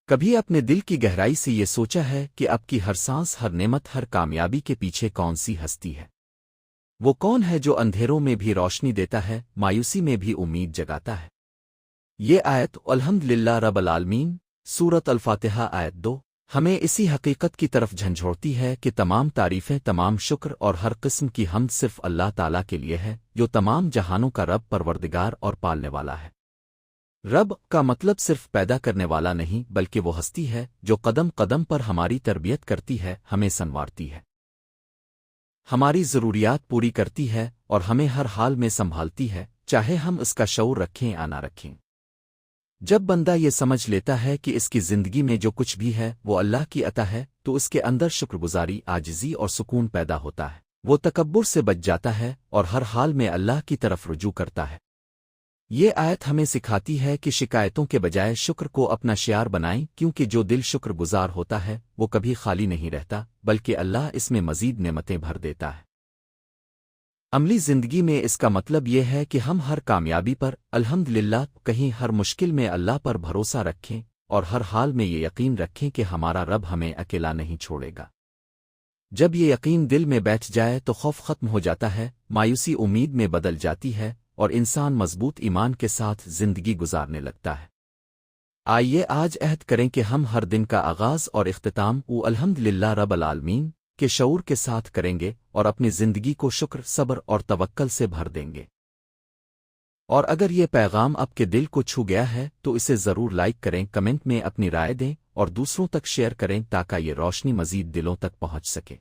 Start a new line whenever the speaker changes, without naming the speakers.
کبھی اپنے دل کی گہرائی سے یہ سوچا ہے کہ اب کی ہر سانس، ہر نعمت، ہر کامیابی کے پیچھے کون سی ہستی ہے؟ وہ کون ہے جو اندھیروں میں بھی روشنی دیتا ہے، مایوسی میں بھی امید جگاتا ہے؟ یہ آیت الحمد للہ رب العالمین سورت الفاتحہ آیت 2 ہمیں اسی حقیقت کی طرف جھنجھوڑتی ہے کہ تمام تعریفیں، تمام شکر اور ہر قسم کی حمد صرف اللہ تعالیٰ کے لیے ہے، جو تمام جہانوں کا رب، پروردگار اور پالنے والا ہے۔ رب کا مطلب صرف پیدا کرنے والا نہیں، بلکہ وہ ہستی ہے جو قدم قدم پر ہماری تربیت کرتی ہے، ہمیں سنوارتی ہے، ہماری ضروریات پوری کرتی ہے اور ہمیں ہر حال میں سنبھالتی ہے، چاہے ہم اس کا شعور رکھیں یا نہ رکھیں۔ جب بندہ یہ سمجھ لیتا ہے کہ اس کی زندگی میں جو کچھ بھی ہے وہ اللہ کی عطا ہے، تو اس کے اندر شکر گزاری، عاجزی اور سکون پیدا ہوتا ہے۔ وہ تکبر سے بچ جاتا ہے اور ہر حال میں اللہ کی طرف رجوع کرتا ہے۔ یہ آیت ہمیں سکھاتی ہے کہ شکایتوں کے بجائے شکر کو اپنا شعار بنائیں، کیونکہ جو دل شکر گزار ہوتا ہے وہ کبھی خالی نہیں رہتا، بلکہ اللہ اس میں مزید نعمتیں بھر دیتا ہے۔ عملی زندگی میں اس کا مطلب یہ ہے کہ ہم ہر کامیابی پر الحمد للہ کہیں، ہر مشکل میں اللہ پر بھروسہ رکھیں اور ہر حال میں یہ یقین رکھیں کہ ہمارا رب ہمیں اکیلا نہیں چھوڑے گا۔ جب یہ یقین دل میں بیٹھ جائے تو خوف ختم ہو جاتا ہے، مایوسی امید میں بدل جاتی ہے اور انسان مضبوط ایمان کے ساتھ زندگی گزارنے لگتا ہے۔ آئیے آج عہد کریں کہ ہم ہر دن کا آغاز اور اختتام الحمد للہ رب العالمین کے شعور کے ساتھ کریں گے اور اپنی زندگی کو شکر، صبر اور توکل سے بھر دیں گے۔ اور اگر یہ پیغام آپ کے دل کو چھو گیا ہے تو اسے ضرور لائک کریں، کمنٹ میں اپنی رائے دیں اور دوسروں تک شیئر کریں تاکہ یہ روشنی مزید دلوں تک پہنچ سکے۔